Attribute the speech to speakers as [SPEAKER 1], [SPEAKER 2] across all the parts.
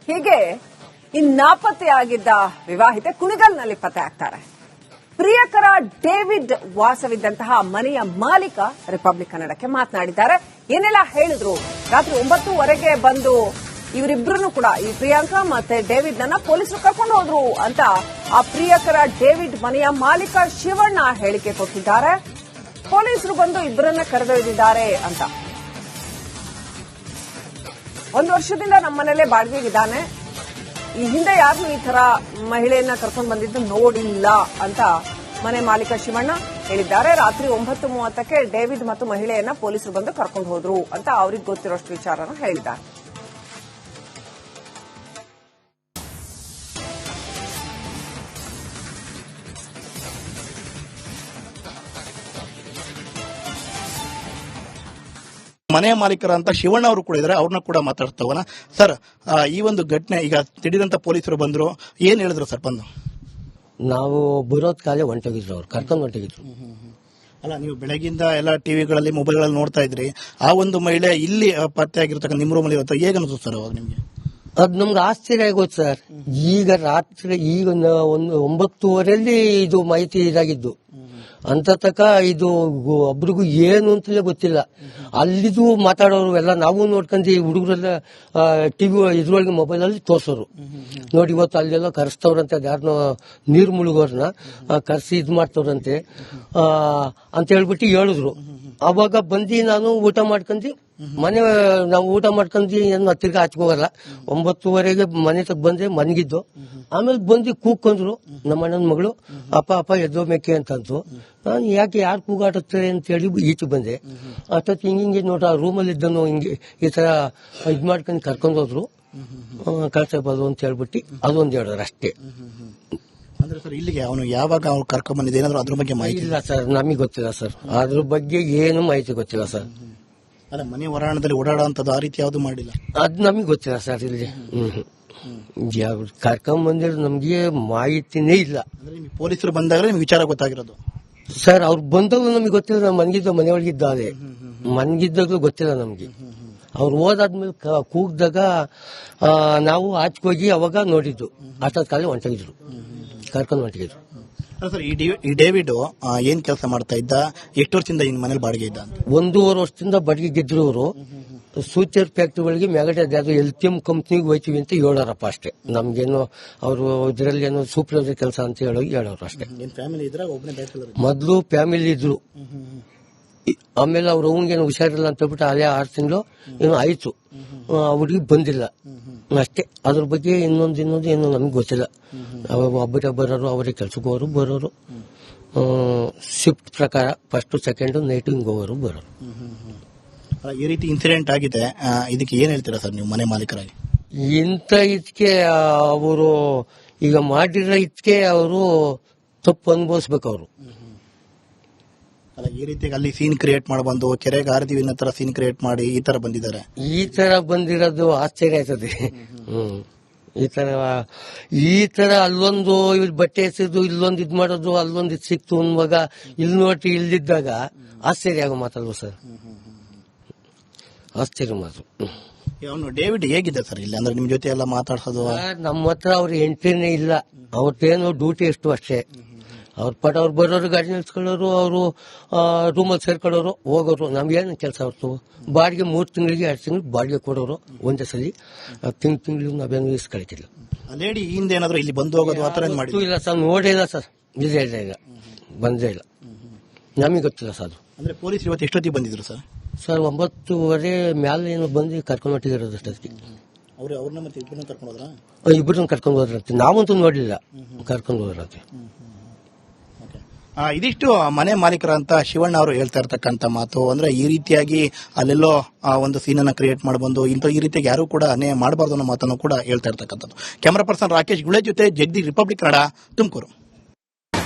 [SPEAKER 1] ಹೀಗೆ ನಾಪತ್ತೆಯಾಗಿದ್ದ ವಿವಾಹಿತೆ ಕುಣಿಗಲ್ನಲ್ಲಿ ಪತ್ತೆ ಆಗ್ತಾರೆ. ಪ್ರಿಯಕರ ಡೇವಿಡ್ ವಾಸವಿದ್ದಂತಹ ಮನೆಯ ಮಾಲೀಕ ರಿಪಬ್ಲಿಕ್ ಕನ್ನಡಕ್ಕೆ ಮಾತನಾಡಿದ್ದಾರೆ. ಏನೆಲ್ಲ ಹೇಳಿದ್ರು, ರಾತ್ರಿ 9:30 ಬಂದು ಇವರಿಬ್ಬರನ್ನು ಕೂಡ ಈ ಪ್ರಿಯಾಂಕಾ ಮತ್ತೆ ಡೇವಿಡ್ ನನ್ನ ಪೊಲೀಸರು ಕರ್ಕೊಂಡು ಹೋದ್ರು ಅಂತ ಆ ಪ್ರಿಯಕರ ಡೇವಿಡ್ ಮನೆಯ ಮಾಲೀಕ ಶಿವಣ್ಣ ಹೇಳಿಕೆ ಕೊಟ್ಟಿದ್ದಾರೆ. ಪೊಲೀಸರು ಬಂದು ಇಬ್ಬರನ್ನ ಕರೆದೊಯ್ದಿದ್ದಾರೆ ಅಂತ. 1 ವರ್ಷದಿಂದ ನಮ್ಮ ಮನೆಯಲ್ಲೇ ಬಾಡಿಗೆಗಿದ್ದಾನೆ, ಈ ಹಿಂದೆ ಯಾರನ್ನೂ ಈ ತರ ಮಹಿಳೆಯನ್ನ ಕರ್ಕೊಂಡು ಬಂದಿದ್ದು ನೋಡಿಲ್ಲ ಅಂತ ಮನೆ ಮಾಲೀಕ ಶಿವಣ್ಣ ಹೇಳಿದ್ದಾರೆ. ರಾತ್ರಿ 9:30ಕ್ಕೆ ಡೇವಿಡ್ ಮತ್ತು ಮಹಿಳೆಯನ್ನ ಪೊಲೀಸರು ಬಂದು ಕರ್ಕೊಂಡು ಹೋದ್ರು ಅಂತ ಅವ್ರಿಗೆ ಗೊತ್ತಿರೋಷ್ಟು ವಿಚಾರನ ಹೇಳಿದ್ದಾರೆ.
[SPEAKER 2] ಮನೆಯ ಮಾಲೀಕರ ಅಂತ ಶಿವಣ್ಣ ಅವರು ಕೂಡ ಇದ್ದಾರೆ, ಅವ್ರನ್ನ ಕೂಡ ಮಾತಾಡ್ತಾವನ. ಸರ್, ಈ ಒಂದು ಘಟನೆ ಈಗ ತಿಡಿದಂತ ಪೊಲೀಸರು ಬಂದ್ರು, ಏನ್ ಹೇಳಿದ್ರು ಸರ್ ಬಂದು?
[SPEAKER 3] ನಾವು ಬರೋದ್ ಕಾಲೇ ಹೊಂಟೋಗಿದ್ರು, ಅವ್ರು ಕರ್ಕೊಂಡು ಹೊಂಟೋಗಿದ್ರು.
[SPEAKER 2] ಅಲ್ಲ, ನೀವು ಬೆಳಗಿಂದ ಎಲ್ಲ ಟಿವಿಗಳಲ್ಲಿ ಮೊಬೈಲ್ಗಳಲ್ಲಿ ನೋಡ್ತಾ ಇದ್ರಿ, ಆ ಒಂದು ಮಹಿಳೆ ಇಲ್ಲಿ ಪತ್ತೆ ಆಗಿರ್ತಕ್ಕಂಥ ನಿಮ್ಮ ರೂಮಲ್ಲಿ ಇರುತ್ತೆ, ಹೇಗೆ ಅನಿಸ್ತು ಸರ್ ಅವಾಗ ನಿಮ್ಗೆ?
[SPEAKER 3] ಅದ್ ನಮ್ಗೆ ಆಶ್ಚರ್ಯ ಆಗೋದು ಸರ್. ಈಗ ರಾತ್ರಿ ಈಗ 9:30 ಇದು ಮಾಹಿತಿ ಇದಾಗಿದ್ದು ಅಂತ ತಕ ಇದು ಒಬ್ರಿಗೂ ಏನು ಅಂತಲೇ ಗೊತ್ತಿಲ್ಲ. ಅಲ್ಲಿದು ಮಾತಾಡೋರು ಎಲ್ಲ ನಾವು ನೋಡ್ಕೊಂಡಿ, ಹುಡುಗರೆಲ್ಲ ಟಿವಿ ಇದ್ರೊಳಗೆ ಮೊಬೈಲ್ ಅಲ್ಲಿ ತೋರ್ಸೋರು. ನೋಡಿ ಇವತ್ತು ಅಲ್ಲೆಲ್ಲ ಕರೆಸ್ತವ್ರಂತೆ, ಯಾರನ್ನೋ ನೀರು ಮುಳುಗೋರ್ನ ಕರೆಸಿ ಇದ್ ಮಾಡ್ತವ್ರಂತೆ ಅಂತ ಹೇಳ್ಬಿಟ್ಟು ಹೇಳಿದ್ರು. ಅವಾಗ ಬಂದು ನಾನು ಊಟ ಮಾಡ್ಕೊಂಡಿ ನಾವು ಊಟ ಮಾಡ್ಕೊಂಡಿ ಏನು ತಿರ್ಗಾ ಹಚ್ಕೋಗಲ್ಲ. 9:30ಗೆ ಮನೆ ತಗ ಬಂದೆ, ಮನ್ಗಿದ್ದು. ಆಮೇಲೆ ಬಂದು ಕೂಕೊಂಡ್ರು ನಮ್ಮ ಅಣ್ಣನ ಮಗಳು, ಅಪ್ಪ ಎದ್ದೋ ಮೇಕೆ ಅಂತಂತು. ನಾನು ಯಾಕೆ ಯಾರು ಕೂಗಾಡುತ್ತಾರೆ ಅಂತ ಹೇಳಿ ಈಚೆ ಬಂದೆ. ಅಷ್ಟೊತ್ತು ಹಿಂಗೆ ನೋಡ್ರ ರೂಮಲ್ಲಿ ಇದ್ದನು, ಹಿಂಗೆ ಈ ತರ ಇದ್ ಮಾಡ್ಕೊಂಡು ಕರ್ಕೊಂಡು ಹೋದ್ರು, ಕಳ್ಸಬಹುದು ಅಂತ ಹೇಳ್ಬಿಟ್ಟು ಅದೊಂದು ಹೇಳಿದ್ರು ಅಷ್ಟೇ.
[SPEAKER 2] ಅಂದ್ರೆ ಸರ್, ಇಲ್ಲಿಗೆ ಅವನು ಯಾವಾಗ ಅವ್ರು ಕರ್ಕೊಂಡ್ ಬಂದಿದೆ ಏನಾದ್ರು ಅದ್ರ ಬಗ್ಗೆ ಮಾಹಿತಿ
[SPEAKER 3] ಇಲ್ಲ ಸರ್, ನಮಗೆ ಗೊತ್ತಿಲ್ಲ ಸರ್, ಅದ್ರ ಬಗ್ಗೆ ಏನು ಮಾಹಿತಿ ಗೊತ್ತಿಲ್ಲ ಸರ್.
[SPEAKER 2] ಅಲ್ಲ, ಮನೆ ಹೊರಾಣದಲ್ಲಿ ಓಡಾಡೋ ಅಂತದ್ದು ಆ ರೀತಿ ಯಾವ್ದು ಮಾಡಿಲ್ಲ,
[SPEAKER 3] ಅದ್ ನಮಗೆ ಗೊತ್ತಿಲ್ಲ ಸರ್. ಇಲ್ಲಿ ಕರ್ಕೊಂಡ್ ಬಂದಿರೋ ನಮ್ಗೆ ಮಾಹಿತಿನೇ ಇಲ್ಲ.
[SPEAKER 2] ಪೊಲೀಸರು ಬಂದಾಗ ನಿಮ್ಗೆ ವಿಚಾರ ಗೊತ್ತಾಗಿರೋದು
[SPEAKER 3] ಸರ್. ಅವ್ರು ಬಂದಾಗಲೂ ನಮಗೆ ಗೊತ್ತಿಲ್ಲ, ನಾವು ಮನೆಯೊಳಗಿದ್ದಾರೆ, ಮನ್ಗಿದ್ದಾಗಲೂ ಗೊತ್ತಿಲ್ಲ ನಮ್ಗೆ. ಅವ್ರು ಹೋದಾದ್ಮೇಲೆ ಕೂಗ್ದಾಗ ನಾವು ಆಚೆಗೋಗಿ ಅವಾಗ ನೋಡಿದ್ದು. ಅಷ್ಟೊತ್ತು ಕಾಲ ಹೊಂಟೋಗಿದ್ರು, ಕರ್ಕೊಂಡು ಹೊಂಟೋಗಿದ್ರು.
[SPEAKER 2] ಸರ್, ಈ ಡೇವಿಡ್ ಏನ್ ಕೆಲಸ ಮಾಡ್ತಾ ಇದ್ದ, ಎಷ್ಟು ವರ್ಷದಿಂದ ಇನ್ ಮನೇಲಿ ಬಾಡಿಗೆ ಇದ್ದ?
[SPEAKER 3] 1.5 ವರ್ಷದಿಂದ ಬಾಡಿಗೆ ಗೆದ್ರು. ಅವರು ಸೂಚರ್ ಫ್ಯಾಕ್ಟ್ರಿಗಳಿಗೆ ಮ್ಯಾಗಡೆ ಅದು ಎಲ್ಟಿಎಂ ಕಂಪ್ನಿಗೆ ಹೋಯ್ತೀವಿ ಅಂತ ಹೇಳೋರಪ್ಪ ಅಷ್ಟೇ. ನಮ್ಗೇನು ಅವರು ಇದರಲ್ಲಿ ಏನೋ ಸೂಪರ್ವೈಸರ್ ಕೆಲಸ ಅಂತ ಹೇಳೋರು ಅಷ್ಟೇ. ಮೊದಲು ಫ್ಯಾಮಿಲಿ ಇದ್ರು, ಆಮೇಲೆ ಅವ್ರ ಅವನಿಗೇನು ಹುಷಾರಿಲ್ಲ ಅಂತ ಹೇಳ್ಬಿಟ್ಟು ಅಲ್ಲೇ 6 ತಿಂಗಳು ಏನೋ ಆಯ್ತು, ಅವ್ರಿಗೆ ಬಂದಿಲ್ಲ ಅಷ್ಟೇ. ಅದ್ರ ಬಗ್ಗೆ ಇನ್ನೊಂದು ಏನೋ ನಮ್ಗೆ ಗೊತ್ತಿಲ್ಲ. ಒಬ್ಬರೇ ಬರೋರು, ಅವರೇ ಕೆಲ್ಸಕ್ಕೆ ಹೋಗೋರು ಬರೋರು, ಶಿಫ್ಟ್ ಪ್ರಕಾರ ಫಸ್ಟ್ ಸೆಕೆಂಡ್ ನೈಟ್ ಹಿಂಗ್ ಹೋಗೋರು ಬರೋರು.
[SPEAKER 2] ಈ ರೀತಿ ಇನ್ಸಿಡೆಂಟ್ ಆಗಿದೆ, ಇದಕ್ಕೆ ಏನ್ ಹೇಳ್ತೀರಾ ಸರ್ ನೀವು ಮನೆ ಮಾಲೀಕರಾಗಿ?
[SPEAKER 3] ಇಂಥ ಇದಕ್ಕೆ ಅವರು ಈಗ ಮಾಡಿರೋ ಇದಕ್ಕೆ ಅವರು ತಪ್ಪು ಅನುಭವಿಸ್ಬೇಕು ಅವರು.
[SPEAKER 2] ಅಲ್ಲ, ಈ ರೀತಿ ಅಲ್ಲಿ ಸೀನ್ ಕ್ರಿಯೇಟ್ ಮಾಡಬಂದು ಕೆರೆಗೆ ಹಾರಿದೀವಿ ಅನ್ನೋ ತರ ಸೀನ್ ಕ್ರಿಯೇಟ್ ಮಾಡಿ ಈ ತರ ಬಂದಿದ್ದಾರೆ.
[SPEAKER 3] ಈ ತರ ಬಂದಿರೋದು ಆಶ್ಚರ್ಯ ಆಯ್ತದೆ. ಈ ತರ ಅಲ್ಲೊಂದು ಬಟ್ಟೆ ಎಸೆದು ಇಲ್ಲೊಂದು ಇದ್ ಮಾಡೋದು, ಅಲ್ಲೊಂದು ಇದು ಸಿಕ್ತು ಅನ್ನುವಾಗ ಇಲ್ಲಿ ನೋಡಿ ಇಲ್ದಿದ್ದಾಗ ಆಶ್ಚರ್ಯ ಆಗೋ ಮಾತಲ್ವ ಸರ್, ಆಶ್ಚರ್ಯ ಮಾತು.
[SPEAKER 2] ಅವನು ಡೇವಿಡ್ ಹೇಗಿದ್ದ ಸರ್ ಇಲ್ಲಿ? ಅಂದ್ರೆ ನಿಮ್ ಜೊತೆ ಎಲ್ಲ ಮಾತಾಡ್ಸೋದು?
[SPEAKER 3] ನಮ್ಮ ಹತ್ರ ಅವ್ರ ಎಂಟ್ರಿನೇ ಇಲ್ಲ, ಅವ್ರದ್ದೇನೋ ಡ್ಯೂಟಿ ಎಷ್ಟು ಅಷ್ಟೇ. ಅವ್ರ ಪಟ ಅವ್ರು ಬರೋರು, ಗಾಡಿ ನಿಲ್ಸ್ಕೊಳ್ಳೋರು, ಅವರು ರೂಮಲ್ಲಿ ಸೇರ್ಕೊಳ್ಳೋರು, ಹೋಗೋರು. ನಮ್ಗೇನು ಕೆಲಸ ಅವ್ರದ್ದು? ಬಾಡಿಗೆ 3 ತಿಂಗಳಿಗೆ 2 ತಿಂಗಳು ಬಾಡಿಗೆ ಕೊಡೋರು ಒಂದೇ ಸಲ. ತಿಂಗಳಿಗೆ ನಾವೇನು ಇಸ್ಕೊಳ್ತಿಲ್ಲ.
[SPEAKER 2] ಲೇಡಿ ಹಿಂದೆ ಏನಾದ್ರು ಇಲ್ಲಿ ಬಂದು ಹೋಗೋದು ಆ ತರ ಮಾಡಿ?
[SPEAKER 3] ಇಲ್ಲ ಸರ್, ನೋಡೇ ಇಲ್ಲ ಸರ್, ಇಲ್ಲ ಬಂದೇ ಇಲ್ಲ, ನಮಗೆ ಗೊತ್ತಿಲ್ಲ ಸರ್ ಅದು.
[SPEAKER 2] ಅಂದ್ರೆ ಪೊಲೀಸ್ ಇವತ್ತು ಎಷ್ಟೊತ್ತಿಗೆ ಬಂದಿದ್ರು ಸರ್?
[SPEAKER 3] ಸರ್ 9:30 ಮ್ಯಾಲೆ ಏನೋ ಬಂದು ಕರ್ಕೊಂಡು ಹೊಟ್ಟಿರೋದು ಅಷ್ಟೊತ್ತಿಗೆ.
[SPEAKER 2] ಅವ್ರನ್ನ ಮತ್ತೆ ಇಬ್ಬರನ್ನ ಕರ್ಕೊಂಡು ಹೋದ್ರ?
[SPEAKER 3] ಇಬ್ಬರನ್ನ ಕರ್ಕೊಂಡು ಹೋದ್ರಂತೆ, ನಾವಂತೂ ನೋಡ್ಲಿಲ್ಲ, ಕರ್ಕೊಂಡು ಹೋದ್ರಂತೆ.
[SPEAKER 2] ಇದಿಷ್ಟು ಮನೆ ಮಾಲೀಕರ ಅಂತ ಶಿವಣ್ಣ ಅವರು ಹೇಳ್ತಾ ಇರ್ತಕ್ಕಂಥ ಮಾತು. ಅಂದ್ರೆ ಈ ರೀತಿಯಾಗಿ ಅಲ್ಲೆಲ್ಲೋ ಒಂದು ಸೀನನ್ನ ಕ್ರಿಯೇಟ್ ಮಾಡಬಂದು ಈ ರೀತಿಯಾಗಿ ಯಾರು ಕೂಡ ಅನ್ಯಾಯ ಮಾಡಬಾರ್ದು ಅನ್ನೋ ಮಾತನ್ನು ಕೂಡ ಹೇಳ್ತಾ ಇರ್ತಕ್ಕಂಥದ್ದು. ಕ್ಯಾಮರಾ ಪರ್ಸನ್ ರಾಕೇಶ್ ಗುಳೆ ಜೊತೆ ಜಗದೀಶ್, ರಿಪಬ್ಲಿಕ್ ಕನ್ನಡ, ತುಮಕೂರು.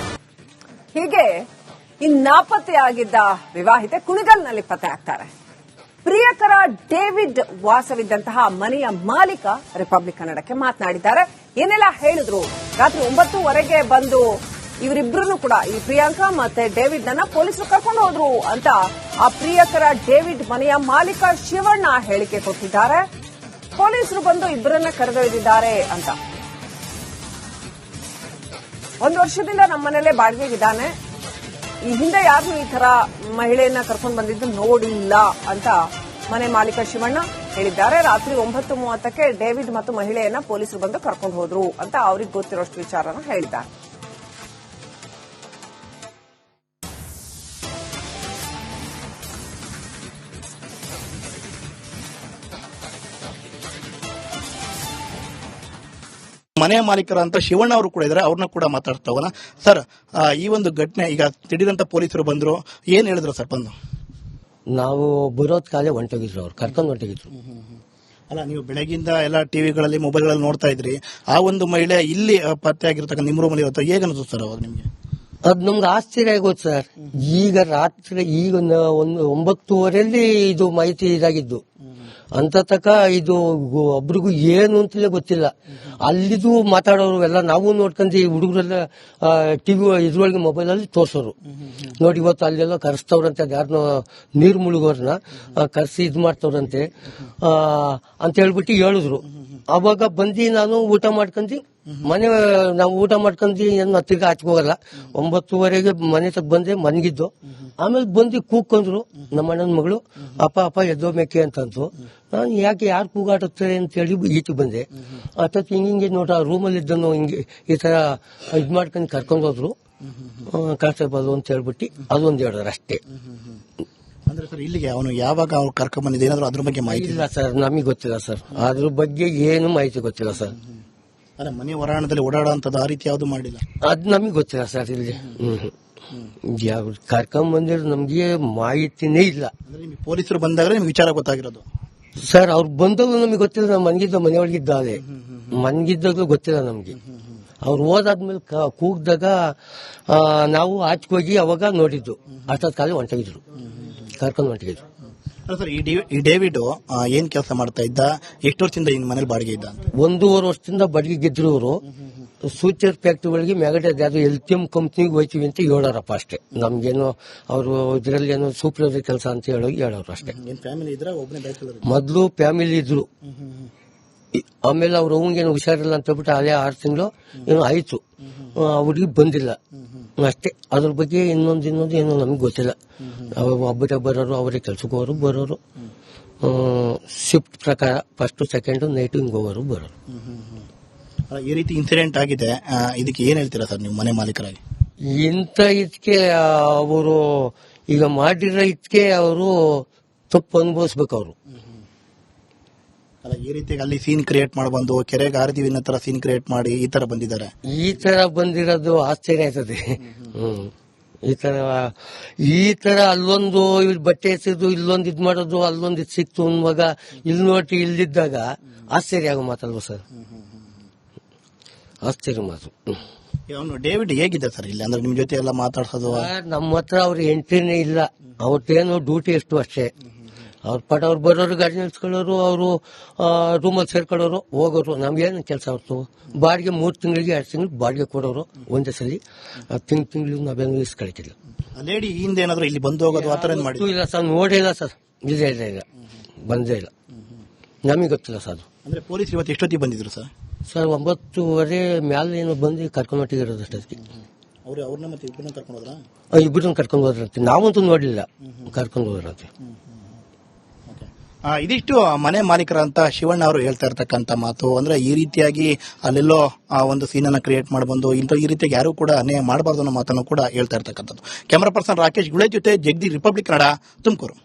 [SPEAKER 1] ಹೀಗೆ ನಾಪತ್ತೆಯಾಗಿದ್ದ ವಿವಾಹಿತೆ ಕುಣಿಗಲ್ನಲ್ಲಿ ಪತ್ತೆ ಆಗ್ತಾರೆ. ಪ್ರಿಯಕರ ಡೇವಿಡ್ ವಾಸವಿದ್ದಂತಹ ಮನೆಯ ಮಾಲೀಕ ರಿಪಬ್ಲಿಕ್ ಕನ್ನಡಕ್ಕೆ ಮಾತನಾಡಿದ್ದಾರೆ. ಏನೆಲ್ಲ ಹೇಳಿದ್ರು, ರಾತ್ರಿ 9:30 ಬಂದು ಇವರಿಬ್ಬರನ್ನು ಕೂಡ ಈ ಪ್ರಿಯಾಂಕಾ ಮತ್ತೆ ಡೇವಿಡ್ ನನ್ನ ಪೊಲೀಸರು ಕರ್ಕೊಂಡು ಹೋದ್ರು ಅಂತ ಆ ಪ್ರಿಯಕರ ಡೇವಿಡ್ ಮನೆಯ ಮಾಲೀಕ ಶಿವಣ್ಣ ಹೇಳಿಕೆ ಕೊಟ್ಟಿದ್ದಾರೆ. ಪೊಲೀಸರು ಬಂದು ಇಬ್ಬರನ್ನ ಕರೆದೊಯ್ದಿದ್ದಾರೆ ಅಂತ. 1 ವರ್ಷದಿಂದ ನಮ್ಮ ಮನೇಲೆ ಬಾಡಿಗೆಗಿದ್ದಾನೆ, ಈ ಹಿಂದೆ ಯಾರು ಈ ತರ ಮಹಿಳೆಯನ್ನ ಕರ್ಕೊಂಡು ಬಂದಿದ್ದು ನೋಡಿಲ್ಲ ಅಂತ ಮನೆ ಮಾಲೀಕ ಶಿವಣ್ಣ ಹೇಳಿದ್ದಾರೆ. ರಾತ್ರಿ 9:30ಕ್ಕೆ ಡೇವಿಡ್ ಮತ್ತು ಮಹಿಳೆಯನ್ನ ಪೊಲೀಸರು ಬಂದು ಕರ್ಕೊಂಡು ಹೋದ್ರು ಅಂತ ಅವ್ರಿಗೆ ಗೊತ್ತಿರೋಷ್ಟು ವಿಚಾರನ ಹೇಳಿದ್ದಾರೆ.
[SPEAKER 2] ಮನೆಯ ಮಾಲೀಕರಂತ ಶಿವಣ್ಣ ಅವರು ಕೂಡ ಇದ್ದಾರೆ, ಅವ್ರನ್ನ ಕೂಡ ಮಾತಾಡ್ತಾ ಹೋಗೋಣ. ಸರ್, ಈ ಒಂದು ಘಟನೆ ಈಗ ತಿಡಿದಂತ ಪೊಲೀಸರು ಬಂದ್ರು, ಏನ್ ಹೇಳಿದ್ರು ಸರ್ ಬಂದು?
[SPEAKER 3] ನಾವು ಬರೋದ್ ಕಾಲೇ ಹೊಂಟೋಗಿದ್ರು, ಅವ್ರು ಕರ್ಕೊಂಡು ಹೊಂಟೋಗಿದ್ರು.
[SPEAKER 2] ಅಲ್ಲ, ನೀವು ಬೆಳಗಿಂದ ಎಲ್ಲ ಟಿವಿಗಳಲ್ಲಿ ಮೊಬೈಲ್ಗಳಲ್ಲಿ ನೋಡ್ತಾ ಇದ್ರಿ, ಆ ಒಂದು ಮಹಿಳೆ ಇಲ್ಲಿ ಪತ್ತೆ ಆಗಿರ್ತಕ್ಕ ನಿಮ್ಮ ರೂಮಲ್ಲಿ ಇರುತ್ತೆ, ಹೇಗೆ ಅನಿಸ್ತು ಸರ್ ಅವಾಗ ನಿಮ್ಗೆ?
[SPEAKER 3] ಅದ್ ನಮ್ಗೆ ಆಶ್ಚರ್ಯ ಆಗೋದು ಸರ್. ಈಗ ರಾತ್ರಿ ಈಗ ಒಂದು 9:30 ಇದು ಮಾಹಿತಿ ಇದಾಗಿದ್ದು. ಅಂತ ತಕ ಇದು ಒಬ್ರಿಗೂ ಏನು ಅಂತಲೇ ಗೊತ್ತಿಲ್ಲ. ಅಲ್ಲಿದು ಮಾತಾಡೋರು ಎಲ್ಲ ನಾವು ನೋಡ್ಕೊಂಡ್ವಿ, ಹುಡುಗರೆಲ್ಲ ಟಿವಿ ಇದ್ರೊಳಗೆ ಮೊಬೈಲ್ ಅಲ್ಲಿ ತೋರ್ಸೋರು. ನೋಡಿ ಇವತ್ತು ಅಲ್ಲೆಲ್ಲ ಕರೆಸ್ತವ್ರಂತೆ, ಯಾರನ್ನೋ ನೀರು ಮುಳುಗೋರ್ನ ಕರೆಸಿ ಇದ್ ಮಾಡ್ತವ್ರಂತೆ ಅಂತ ಹೇಳ್ಬಿಟ್ಟು ಹೇಳಿದ್ರು. ಅವಾಗ ಬಂದು ನಾನು ಊಟ ಮಾಡ್ಕೊಂಡಿ ನಾವು ಊಟ ಮಾಡ್ಕೊಂಡಿ ಏನು ತಿರ್ಗಿ ಆಚೆಗೆ ಹೋಗಲ್ಲ. 9:30ಗೆ ಮನೆ ತಗ ಬಂದೆ, ಮನ್ಗಿದ್ದು. ಆಮೇಲೆ ಬಂದು ಕೂಕೊಂಡ್ರು ನಮ್ಮ ಅಣ್ಣನ ಮಗಳು, ಅಪ್ಪ ಎದ್ದೋಬೇಕೆ ಅಂತಂದ್ರು. ನಾನು ಯಾಕೆ ಯಾರು ಕೂಗಾಡುತ್ತಾರೆ ಅಂತ ಹೇಳಿ ಈಚೆ ಬಂದೆ. ಅಷ್ಟೊತ್ತು ಹಿಂಗೆ ನೋಡ್ರ ರೂಮಲ್ಲಿ ಇದ್ದನು ಹಿಂಗೆ ಈ ತರ ಇದ್ ಮಾಡ್ಕೊಂಡು ಕರ್ಕೊಂಡು ಹೋದ್ರು ಕಾನ್ಸ್ಟೇಬಲ್ ಅಂತ ಹೇಳ್ಬಿಟ್ಟು ಅದೊಂದು ಹೇಳಿದ್ರು ಅಷ್ಟೇ.
[SPEAKER 2] ಅಂದ್ರೆ ಸರ್, ಇಲ್ಲಿಗೆ ಅವನು ಯಾವಾಗ ಅವ್ರು ಕರ್ಕೊಂಡ್ ಬಂದಿದೆ ಏನಾದ್ರು ಅದ್ರ ಬಗ್ಗೆ ಮಾಹಿತಿ
[SPEAKER 3] ಇಲ್ಲ ಸರ್, ನಮಗೆ ಗೊತ್ತಿಲ್ಲ ಸರ್, ಅದ್ರ ಬಗ್ಗೆ ಏನು ಮಾಹಿತಿ ಗೊತ್ತಿಲ್ಲ ಸರ್.
[SPEAKER 2] ಅಲ್ಲ, ಮನೆ ಹೊರಾಣದಲ್ಲಿ ಓಡಾಡೋಂಥದ್ದು ಆ ರೀತಿ ಯಾವ್ದು ಮಾಡಿಲ್ಲ,
[SPEAKER 3] ಅದ್ ನಮಗೆ ಗೊತ್ತಿಲ್ಲ ಸರ್. ಇಲ್ಲಿ ಯಾವ ಕರ್ಕೊಂಡ್ ಬಂದಿರೋ ನಮ್ಗೆ ಮಾಹಿತಿನೇ ಇಲ್ಲ.
[SPEAKER 2] ಅಂದ್ರೆ ನಿಮ್ಗೆ ಪೊಲೀಸರು ಬಂದಾಗ ನಿಮ್ಗೆ ವಿಚಾರ ಗೊತ್ತಾಗಿರೋದು
[SPEAKER 3] ಸರ್. ಅವ್ರು ಬಂದಾಗಲೂ ನಮಗೆ ಗೊತ್ತಿಲ್ಲ, ನಾವು ಮನೆಯೊಳಗಿದ್ದಾವೆ ಮನ್ಗಿದ್ದಾಗಲೂ ಗೊತ್ತಿಲ್ಲ ನಮ್ಗೆ. ಅವ್ರು ಹೋದಾದ್ಮೇಲೆ ಕೂಗ್ದಾಗ ನಾವು ಆಚೆಗೆ ಹೋಗಿ ಅವಾಗ ನೋಡಿದ್ದು. ಅಷ್ಟೊತ್ತು ಕಾಲ ಹೊಂಟೋಗಿದ್ರು, ಕರ್ಕೊಂಡು ಹೊಂಟೋಗಿದ್ರು.
[SPEAKER 2] ಸರ್, ಈ ಡೇವಿಡ್ ಏನ್ ಕೆಲಸ ಮಾಡ್ತಾ ಇದ್ದ, ಎಷ್ಟು ವರ್ಷದಿಂದ ಈ ಮನೇಲಿ ಬಾಡಿಗೆ ಇದ್ದ?
[SPEAKER 3] 1.5 ವರ್ಷದಿಂದ ಬಾಡಿಗೆಗಿದ್ರು. ಅವರು ಸೂಚರ್ ಫ್ಯಾಕ್ಟ್ರಿಗಳಿಗೆ ಮ್ಯಾಗಡೆ ಯಾವ್ದು ಎಲ್ಟಿಎಂ ಕಂಪ್ನಿಗೆ ಹೋಯ್ತೀವಿ ಅಂತ ಹೇಳೋರಪ್ಪ ಅಷ್ಟೇ. ನಮ್ಗೇನು ಅವರು ಇದ್ರಲ್ಲಿ ಏನೋ ಸೂಪರ್ವೈಸರ್ ಕೆಲಸ ಅಂತ ಹೇಳೋರು ಅಷ್ಟೇ. ಮೊದಲು ಫ್ಯಾಮಿಲಿ ಇದ್ರು, ಆಮೇಲೆ ಅವ್ರ ಅವಂಗೇನು ಹುಷಾರಿಲ್ಲ ಅಂತ ಹೇಳ್ಬಿಟ್ಟು ಅಲ್ಲೇ 6 ತಿಂಗಳು ಏನೋ ಆಯ್ತು, ಅವ್ರಿಗೆ ಬಂದಿಲ್ಲ ಅಷ್ಟೇ. ಅದ್ರ ಬಗ್ಗೆ ಇನ್ನೊಂದು ಏನೋ ನಮ್ಗೆ ಗೊತ್ತಿಲ್ಲ. ಒಬ್ಬರೇ ಬರೋರು, ಅವರೇ ಕೆಲ್ಸಕ್ಕೆ ಹೋಗೋರು ಬರೋರು, ಶಿಫ್ಟ್ ಪ್ರಕಾರ ಫಸ್ಟ್ ಸೆಕೆಂಡ್ ನೈಟ್ ಹಿಂಗ್ ಹೋಗೋರು ಬರೋರು.
[SPEAKER 2] ಈ ರೀತಿ ಇನ್ಸಿಡೆಂಟ್ ಆಗಿದೆ, ಇದಕ್ಕೆ ಏನ್ ಹೇಳ್ತೀರಾ ಸರ್ ನೀವು ಮನೆ ಮಾಲೀಕರಾಗಿ?
[SPEAKER 3] ಇಂಥ ಇದಕ್ಕೆ ಅವರು ಈಗ ಮಾಡಿರೋ ಇದಕ್ಕೆ ಅವರು ತಪ್ಪು ಅನುಭವಿಸ್ಬೇಕು ಅವರು.
[SPEAKER 2] ಅಲ್ಲ, ಈ ರೀತಿ ಅಲ್ಲಿ ಸೀನ್ ಕ್ರಿಯೇಟ್ ಮಾಡಬಂದು ಕೆರೆಗೆ ಹಾರಿದೀವಿ ಅನ್ನೋ ತರ ಸೀನ್ ಕ್ರಿಯೇಟ್ ಮಾಡಿ ಈ ತರ ಬಂದಿದ್ದಾರೆ.
[SPEAKER 3] ಈ ತರ ಬಂದಿರೋದು ಆಶ್ಚರ್ಯ ಆಯ್ತದೆ. ಈ ತರ ಅಲ್ಲೊಂದು ಇಲ್ಲಿ ಬಟ್ಟೆ ಎಸೆದು ಇಲ್ಲೊಂದು ಇದ್ ಮಾಡೋದು, ಅಲ್ಲೊಂದು ಇದ್ ಸಿಕ್ತು ಅನ್ನುವಾಗ ಇಲ್ಲಿ ನೋಡಿ ಇಲ್ದಿದ್ದಾಗ ಆಶ್ಚರ್ಯ ಆಗೋ ಮಾತಲ್ವ ಸರ್? ಆಶ್ಚರ್ಯ ಮಾತು.
[SPEAKER 2] ಅವನು ಡೇವಿಡ್ ಹೇಗಿದ್ದ ಸರ್ ಇಲ್ಲಿ? ಅಂದ್ರೆ ನಿಮ್ ಜೊತೆ ಎಲ್ಲ ಮಾತಾಡ್ಸೋದು?
[SPEAKER 3] ನಮ್ಮ ಹತ್ರ ಅವ್ರ ಎಂಟ್ರಿನೇ ಇಲ್ಲ. ಅವ್ರದ್ದೇನು ಡ್ಯೂಟಿ ಎಷ್ಟು ಅಷ್ಟೇ. ಅವ್ರ ಪಟ ಅವ್ರು ಬರೋರು, ಗಾಡಿ ನಿಲ್ಸ್ಕೊಳ್ಳೋರು, ಅವರು ರೂಮಲ್ಲಿ ಸೇರ್ಕೊಳ್ಳೋರು, ಹೋಗೋರು. ನಮ್ಗೇನು ಕೆಲಸ ಅವ್ರದ್ದು? ಬಾಡಿಗೆ 3 ತಿಂಗಳಿಗೆ 2 ತಿಂಗಳಿಗೆ ಬಾಡಿಗೆ ಕೊಡೋರು ಒಂದೇ ಸಲ. ತಿಂಗಳಿಗೆ ನಾವೇನು ಇಸ್ಕೊಳ್ತಿಲ್ಲ.
[SPEAKER 2] ಲೇಡಿ ಹಿಂದೆ ಏನಾದ್ರು ಇಲ್ಲಿ ಬಂದು ಹೋಗೋದು ಆತರ ಏನ್ ಮಾಡಿ?
[SPEAKER 3] ಇಲ್ಲ ಸರ್, ನೋಡಿಲ್ಲ ಸರ್. ಇಲ್ಲ ಬಂದೇ ಇಲ್ಲ, ನಮಗೆ ಗೊತ್ತಿಲ್ಲ ಸರ್.
[SPEAKER 2] ಅಂದ್ರೆ ಪೊಲೀಸ್ ಇವತ್ತು ಎಷ್ಟೊತ್ತಿಗೆ ಬಂದಿದ್ರು ಸರ್?
[SPEAKER 3] ಸರ್ 9:30 ಮ್ಯಾಲೆ ಏನೋ ಬಂದು ಕರ್ಕೊಂಡು ಹೊಟ್ಟಿರೋದು ಅಷ್ಟೊತ್ತಿಗೆ.
[SPEAKER 2] ಅವ್ರನ್ನ ಮತ್ತೆ ಇಬ್ಬರನ್ನ ಕರ್ಕೊಂಡು ಹೋದ್ರ?
[SPEAKER 3] ಇಬ್ಬರನ್ನ ಕರ್ಕೊಂಡು ಹೋದ್ರಂತೆ, ನಾವಂತೂ ನೋಡಲಿಲ್ಲ, ಕರ್ಕೊಂಡು ಹೋದ್ರಂತೆ.
[SPEAKER 2] ಇದಿಷ್ಟು ಮನೆ ಮಾಲೀಕರಂತ ಶಿವಣ್ಣ ಅವರು ಹೇಳ್ತಾ ಇರ್ತಕ್ಕಂಥ ಮಾತು. ಅಂದ್ರೆ ಈ ರೀತಿಯಾಗಿ ಅಲ್ಲೆಲ್ಲೋ ಒಂದು ಸೀನನ್ನ ಕ್ರಿಯೇಟ್ ಮಾಡಬಂದು ಈ ರೀತಿಯಾಗಿ ಯಾರು ಕೂಡ ಅನ್ಯಾಯ ಮಾಡಬಾರ್ದು ಅನ್ನೋ ಮಾತನ್ನು ಕೂಡ ಹೇಳ್ತಾ ಇರ್ತಕ್ಕಂಥದ್ದು. ಕ್ಯಾಮರಾ ಪರ್ಸನ್ ರಾಕೇಶ್ ಗುಳೆ ಜೊತೆ ಜಗದೀಶ್, ರಿಪಬ್ಲಿಕ್ ಕನ್ನಡ, ತುಮಕೂರು.